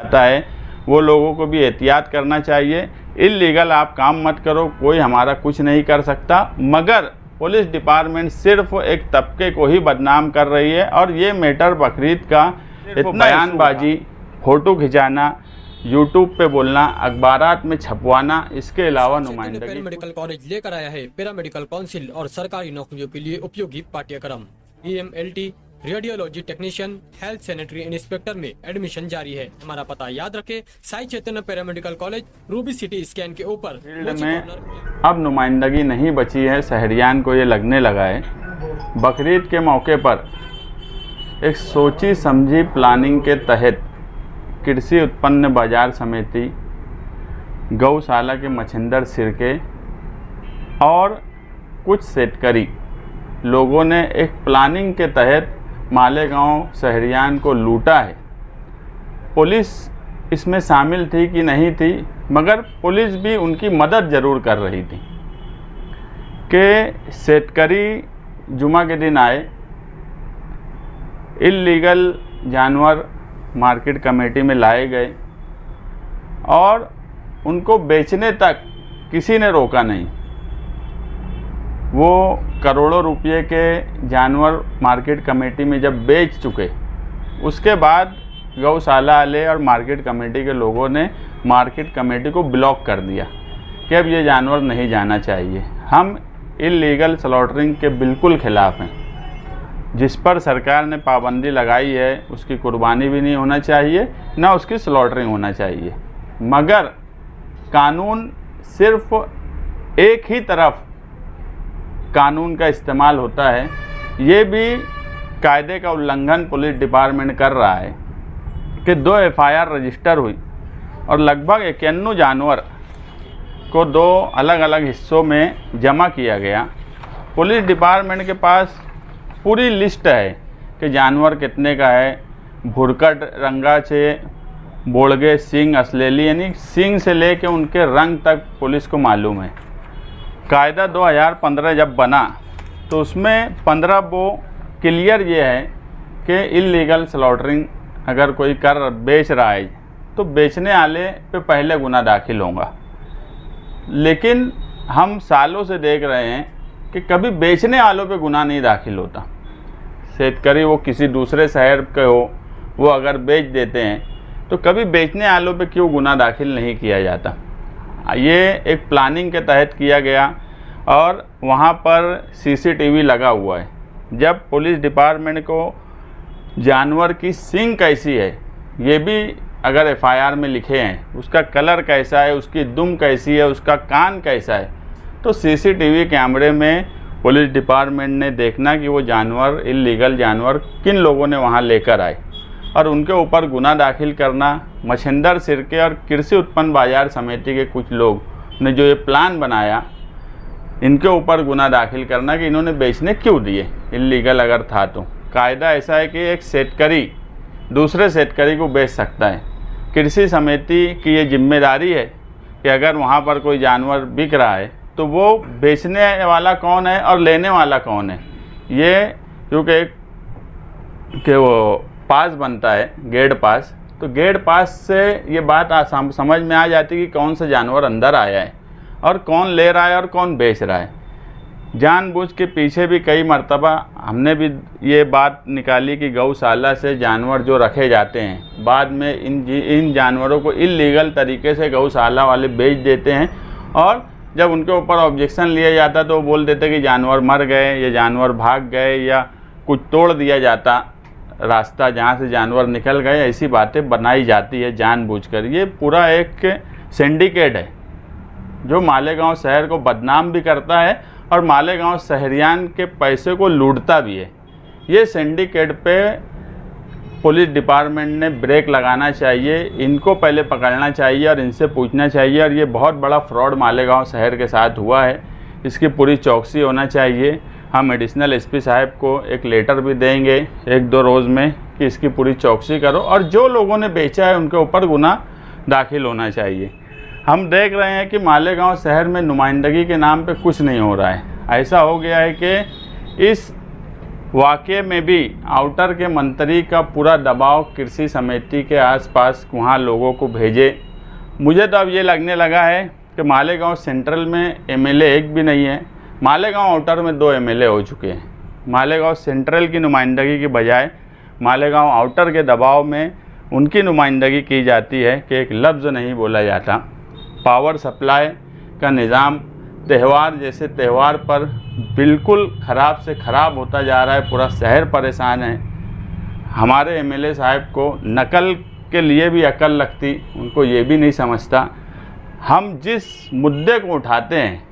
आता है वो लोगों को भी एहतियात करना चाहिए। इल्लीगल आप काम मत करो, कोई हमारा कुछ नहीं कर सकता, मगर पुलिस डिपार्टमेंट सिर्फ एक तबके को ही बदनाम कर रही है। और ये मैटर बकरीद का इतना बयानबाजी, फ़ोटो खिंचाना, यूट्यूब पे बोलना, अखबारात में छपवाना, इसके अलावा नुमाइंदगी। मेडिकल कॉलेज लेकर आया है पैरामेडिकल काउंसिल और सरकारी नौकरियों के लिए उपयोगी पाठ्यक्रम। EMLT, radiology technician, health sanitary inspector में एडमिशन जारी है। हमारा पता याद रखें, Sai Chaitanya Paramedical College, Ruby City Scan के ऊपर। फील्ड में अब नुमाइंदगी नहीं बची है, शहरियान को ये लगने लगा है। बकरीद के मौके पर एक सोची समझी प्लानिंग के तहत कृषि उत्पन्न बाजार समिति, गौशाला के मछिंदर सिरके और कुछ सेटकरी लोगों ने एक प्लानिंग के तहत मालेगांव शहरियान को लूटा है। पुलिस इसमें शामिल थी कि नहीं थी, मगर पुलिस भी उनकी मदद ज़रूर कर रही थी कि सेटकरी जुमा के दिन आए, इल्लीगल जानवर मार्केट कमेटी में लाए गए और उनको बेचने तक किसी ने रोका नहीं। वो करोड़ों रुपए के जानवर मार्केट कमेटी में जब बेच चुके, उसके बाद गौशाला वाले और मार्केट कमेटी के लोगों ने मार्केट कमेटी को ब्लॉक कर दिया कि अब ये जानवर नहीं जाना चाहिए। हम इल्लीगल स्लॉटरिंग के बिल्कुल ख़िलाफ़ हैं। जिस पर सरकार ने पाबंदी लगाई है उसकी कुर्बानी भी नहीं होना चाहिए, ना उसकी स्लॉटरिंग होना चाहिए, मगर कानून सिर्फ एक ही तरफ कानून का इस्तेमाल होता है। ये भी कायदे का उल्लंघन पुलिस डिपार्टमेंट कर रहा है कि 2 FIR रजिस्टर हुई और लगभग 51 जानवर को 2 अलग अलग हिस्सों में जमा किया गया। पुलिस डिपार्टमेंट के पास पूरी लिस्ट है कि जानवर कितने का है, भुरकट, रंगाचे, बोड़गे, सींग, असलेली, यानी सींग से लेके उनके रंग तक पुलिस को मालूम है। कायदा 2015 जब बना तो उसमें 15 वो क्लियर ये है कि इल्लीगल स्लॉटरिंग अगर कोई बेच रहा है तो बेचने वाले पे पहले गुना दाखिल होगा। लेकिन हम सालों से देख रहे हैं कि कभी बेचने वालों पे गुनाह नहीं दाखिल होता। सेटकरी वो किसी दूसरे शहर के हो, वो अगर बेच देते हैं तो कभी बेचने वालों पे क्यों गुनाह दाखिल नहीं किया जाता। ये एक प्लानिंग के तहत किया गया और वहाँ पर CCTV लगा हुआ है। जब पुलिस डिपार्टमेंट को जानवर की सींग कैसी है ये भी अगर FIR में लिखे हैं, उसका कलर कैसा है, उसकी दुम कैसी है, उसका कान कैसा है, तो CCTV कैमरे में पुलिस डिपार्टमेंट ने देखना कि वो जानवर, इल्लीगल जानवर किन लोगों ने वहाँ लेकर आए और उनके ऊपर गुनाह दाखिल करना। मछिंदर सिरके और कृषि उत्पन्न बाजार समिति के कुछ लोग ने जो ये प्लान बनाया, इनके ऊपर गुनाह दाखिल करना कि इन्होंने बेचने क्यों दिए, इल्लीगल अगर था तो। कायदा ऐसा है कि एक सेटकरी दूसरे सेटकरी को बेच सकता है। कृषि समिति की ये जिम्मेदारी है कि अगर वहाँ पर कोई जानवर बिक रहा है तो वो बेचने वाला कौन है और लेने वाला कौन है, ये क्योंकि कि वो पास बनता है, गेट पास, तो गेट पास से ये बात समझ में आ जाती है कि कौन सा जानवर अंदर आया है और कौन ले रहा है और कौन बेच रहा है। जानबूझ के पीछे भी कई मर्तबा हमने भी ये बात निकाली कि गौशाला से जानवर जो रखे जाते हैं, बाद में इन जानवरों को इल्लीगल तरीके से गौशाला वाले बेच देते हैं और जब उनके ऊपर ऑब्जेक्शन लिया जाता तो वो बोल देते कि जानवर मर गए या जानवर भाग गए या कुछ तोड़ दिया जाता रास्ता जहाँ से जानवर निकल गए। ऐसी बातें बनाई जाती है जानबूझकर। ये पूरा एक सिंडिकेट है जो मालेगांव शहर को बदनाम भी करता है और मालेगांव शहरियान के पैसे को लूटता भी है। ये सिंडिकेट पे पुलिस डिपार्टमेंट ने ब्रेक लगाना चाहिए, इनको पहले पकड़ना चाहिए और इनसे पूछना चाहिए। और ये बहुत बड़ा फ्रॉड मालेगांव शहर के साथ हुआ है, इसकी पूरी चौकसी होना चाहिए। हम एडिशनल SP साहब को एक लेटर भी देंगे 1-2 रोज़ में कि इसकी पूरी चौकसी करो और जो लोगों ने बेचा है उनके ऊपर गुनाह दाखिल होना चाहिए। हम देख रहे हैं कि मालेगांव शहर में नुमाइंदगी के नाम पे कुछ नहीं हो रहा है। ऐसा हो गया है कि इस वाकई में भी आउटर के मंत्री का पूरा दबाव कृषि समिति के आसपास वहाँ लोगों को भेजे। मुझे तो अब ये लगने लगा है कि मालेगांव सेंट्रल में एमएलए एक भी नहीं है, मालेगांव आउटर में 2 एमएलए हो चुके हैं। मालेगांव सेंट्रल की नुमाइंदगी की बजाय मालेगांव आउटर के दबाव में उनकी नुमाइंदगी की जाती है कि एक लफ्ज़ नहीं बोला जाता। पावर सप्लाई का निज़ाम त्यौहार जैसे त्यौहार पर बिल्कुल ख़राब से ख़राब होता जा रहा है, पूरा शहर परेशान है। हमारे एमएलए साहब को नकल के लिए भी अकल लगती, उनको ये भी नहीं समझता। हम जिस मुद्दे को उठाते हैं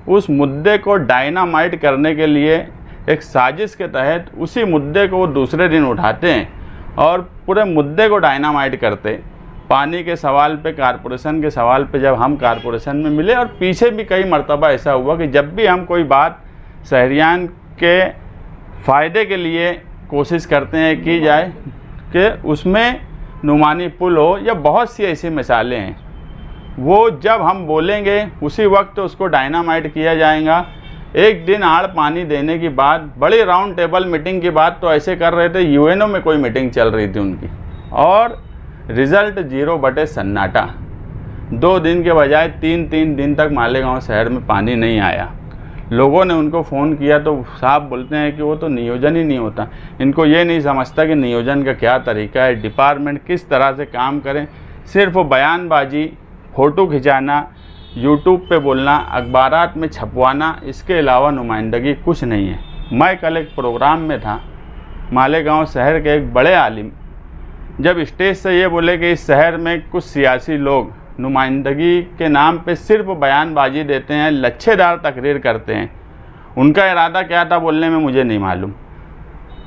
उस मुद्दे को डायनामाइट करने के लिए एक साजिश के तहत उसी मुद्दे को वो दूसरे दिन उठाते हैं और पूरे मुद्दे को डायनामाइट करते। पानी के सवाल पे, कारपोरेशन के सवाल पे जब हम कारपोरेशन में मिले, और पीछे भी कई मर्तबा ऐसा हुआ कि जब भी हम कोई बात शहरियान के फ़ायदे के लिए कोशिश करते हैं की जाए कि उसमें नुमानी पुल हो, या बहुत सी ऐसी मिसालें हैं, वो जब हम बोलेंगे उसी वक्त उसको डायनामाइट किया जाएगा। एक दिन आड़ पानी देने की बात, बड़ी राउंड टेबल मीटिंग की बात तो ऐसे कर रहे थे, यूएनओ में कोई मीटिंग चल रही थी उनकी, और रिज़ल्ट 0 बटे सन्नाटा। 2 दिन के बजाय 3 दिन तक मालेगांव शहर में पानी नहीं आया। लोगों ने उनको फ़ोन किया तो साहब बोलते हैं कि वो तो नियोजन ही नहीं होता। इनको ये नहीं समझता कि नियोजन का क्या तरीका है, डिपार्टमेंट किस तरह से काम करें। सिर्फ बयानबाजी, फ़ोटो खिंचाना, यूट्यूब पे बोलना, अखबारात में छपवाना, इसके अलावा नुमाइंदगी कुछ नहीं है। मैं कल एक प्रोग्राम में था, मालेगांव शहर के एक बड़े आलिम जब स्टेज से ये बोले कि इस शहर में कुछ सियासी लोग नुमाइंदगी के नाम पे सिर्फ बयानबाजी देते हैं, लच्छेदार तकरीर करते हैं। उनका इरादा क्या था बोलने में मुझे नहीं मालूम,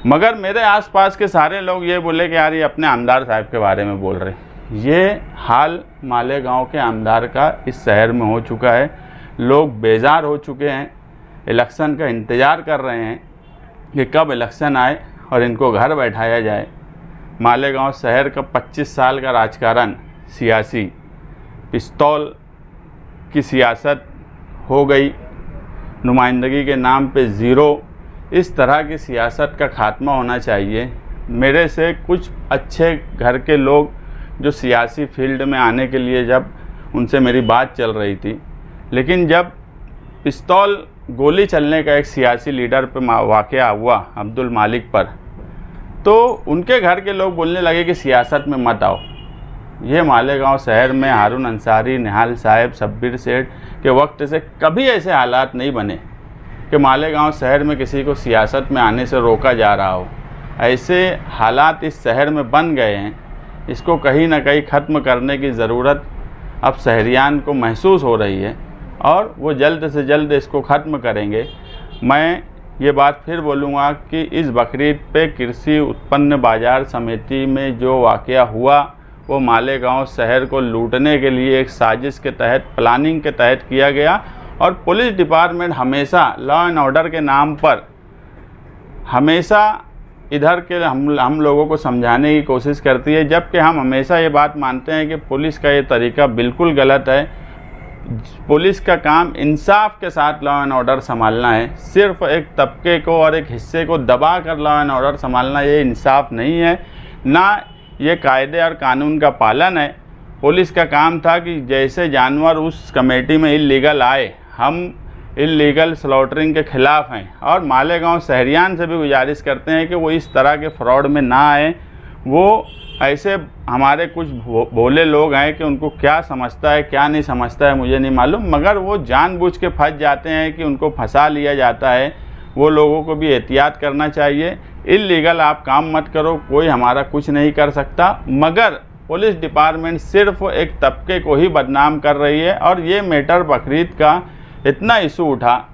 मगर मेरे आसपास के सारे लोग ये बोले कि यार ये अपने आमदार साहब के बारे में बोल रहे। ये हाल मालेगांव के आमदार का इस शहर में हो चुका है। लोग बेजार हो चुके हैं, इलेक्शन का इंतज़ार कर रहे हैं कि कब इलेक्शन आए और इनको घर बैठाया जाए। मालेगांव शहर का 25 साल का राजकारण सियासी पिस्तौल की सियासत हो गई, नुमाइंदगी के नाम पे 0। इस तरह की सियासत का खात्मा होना चाहिए। मेरे से कुछ अच्छे घर के लोग जो सियासी फील्ड में आने के लिए जब उनसे मेरी बात चल रही थी, लेकिन जब पिस्तौल गोली चलने का एक सियासी लीडर पे वाक़या हुआ अब्दुल मालिक पर, तो उनके घर के लोग बोलने लगे कि सियासत में मत आओ। ये मालेगांव शहर में हारून अंसारी, निहाल साहब, शब्बीर सेठ के वक्त से कभी ऐसे हालात नहीं बने कि मालेगांव शहर में किसी को सियासत में आने से रोका जा रहा हो। ऐसे हालात इस शहर में बन गए हैं, इसको कहीं ना कहीं ख़त्म करने की ज़रूरत अब शहरियान को महसूस हो रही है और वो जल्द से जल्द इसको ख़त्म करेंगे। मैं ये बात फिर बोलूँगा कि इस बकरीद पे कृषि उत्पन्न बाज़ार समिति में जो वाक़या हुआ वो मालेगांव शहर को लूटने के लिए एक साजिश के तहत, प्लानिंग के तहत किया गया। और पुलिस डिपार्टमेंट हमेशा लॉ एंड ऑर्डर के नाम पर हमेशा इधर के हम लोगों को समझाने की कोशिश करती है, जबकि हम हमेशा ये बात मानते हैं कि पुलिस का ये तरीका बिल्कुल गलत है। पुलिस का काम इंसाफ के साथ लॉ एंड ऑर्डर संभालना है। सिर्फ एक तबके को और एक हिस्से को दबा कर लॉ एंड ऑर्डर संभालना ये इंसाफ नहीं है, ना ये कायदे और कानून का पालन है। पुलिस का काम था कि जैसे जानवर उस कमेटी में इल्लीगल आए, हम इल्लीगल स्लॉटरिंग के ख़िलाफ़ हैं और मालेगांव शहरियान से भी गुजारिश करते हैं कि वो इस तरह के फ्रॉड में ना आए। वो ऐसे हमारे कुछ भोले लोग हैं कि उनको क्या समझता है क्या नहीं समझता है मुझे नहीं मालूम, मगर वो जानबूझ के फंस जाते हैं कि उनको फंसा लिया जाता है। वो लोगों को भी एहतियात करना चाहिए। इल्लीगल आप काम मत करो, कोई हमारा कुछ नहीं कर सकता, मगर पुलिस डिपार्टमेंट सिर्फ एक तबके को ही बदनाम कर रही है। और ये मैटर बकरीद का इतना इशू उठा,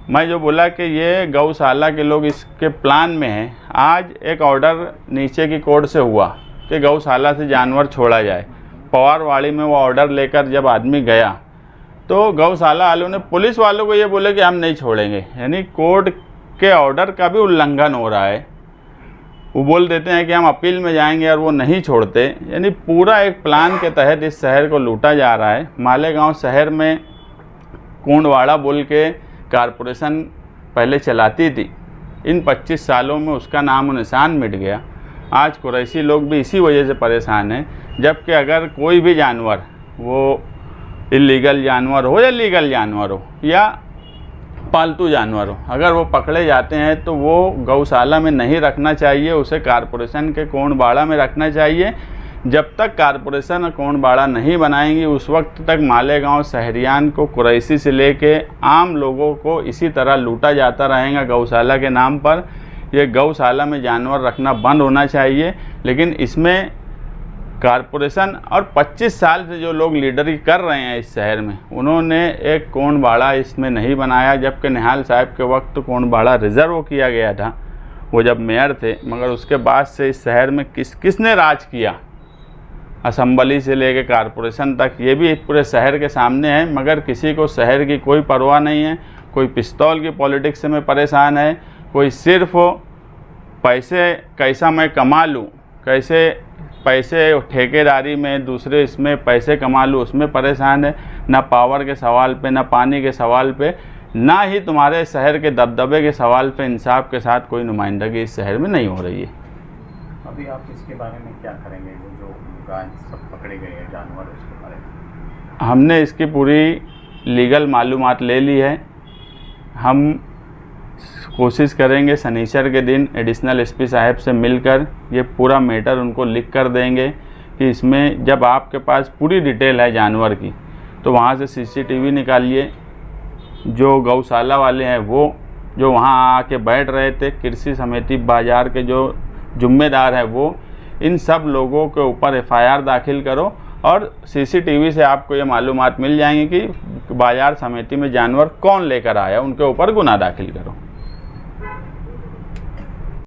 मैं जो बोला कि ये गौशाला के लोग इसके प्लान में हैं। आज एक ऑर्डर नीचे की कोर्ट से हुआ कि गौशाला से जानवर छोड़ा जाए। पवारवाड़ी में वो ऑर्डर लेकर जब आदमी गया तो गौशाला वालों ने पुलिस वालों को ये बोले कि हम नहीं छोड़ेंगे, यानी कोर्ट के ऑर्डर का भी उल्लंघन हो रहा है। वो बोल देते हैं कि हम अपील में जाएंगे और वो नहीं छोड़ते। यानी पूरा एक प्लान के तहत इस शहर को लूटा जा रहा है। मालेगांव शहर में कोंडवाड़ा बोल के कारपोरेशन पहले चलाती थी, इन 25 सालों में उसका नाम और निशान मिट गया। आज कुरैशी लोग भी इसी वजह से परेशान हैं। जबकि अगर कोई भी जानवर, वो इलीगल जानवर हो या लीगल जानवर हो या पालतू जानवर हो, अगर वो पकड़े जाते हैं तो वो गौशाला में नहीं रखना चाहिए, उसे कारपोरेशन के कोंडबाड़ा में रखना चाहिए। जब तक कारपोरेशन कोंडबाड़ा नहीं बनाएंगी उस वक्त तक मालेगांव शहरियान को, कुरैशी से लेके आम लोगों को इसी तरह लूटा जाता रहेगा गौशाला के नाम पर। ये गौशाला में जानवर रखना बंद होना चाहिए। लेकिन इसमें कारपोरेशन और 25 साल से जो लोग लीडरी कर रहे हैं इस शहर में, उन्होंने एक कोंडबाड़ा इसमें नहीं बनाया। जबकि निहाल साहब के वक्त कोंडबाड़ा रिजर्व किया गया था, वो जब मेयर थे। मगर उसके बाद से इस शहर में किसने राज किया, असम्बली से लेकर कारपोरेशन तक, ये भी पूरे शहर के सामने है। मगर किसी को शहर की कोई परवाह नहीं है। कोई पिस्तौल की पॉलिटिक्स में परेशान है, कोई सिर्फ पैसे कैसा मैं कमा लूँ, कैसे पैसे ठेकेदारी में दूसरे इसमें पैसे कमा लूँ, उसमें परेशान है। ना पावर के सवाल पे, ना पानी के सवाल पे, ना ही तुम्हारे शहर के दबदबे के सवाल पे इंसाफ के साथ कोई नुमाइंदगी इस शहर में नहीं हो रही है। अभी आप इसके बारे में क्या करेंगे, वो जो गाय सब पकड़े गए हैं जानवर, उसके बारे में? हमने इसकी पूरी लीगल मालूमात ले ली है। हम कोशिश करेंगे शनिचर के दिन एडिशनल एसपी साहब से मिलकर ये पूरा मैटर उनको लिख कर देंगे कि इसमें जब आपके पास पूरी डिटेल है जानवर की तो वहाँ से सीसीटीवी निकालिए। जो गौशाला वाले हैं वो जो वहाँ आके बैठ रहे थे, कृषि समिति बाज़ार के जो जिम्मेदार हैं, वो इन सब लोगों के ऊपर एफआईआर दाखिल करो और सीसीटीवी से आपको ये मालूमात मिल जाएंगी कि बाज़ार समिति में जानवर कौन लेकर आया, उनके ऊपर गुनाह दाखिल करो।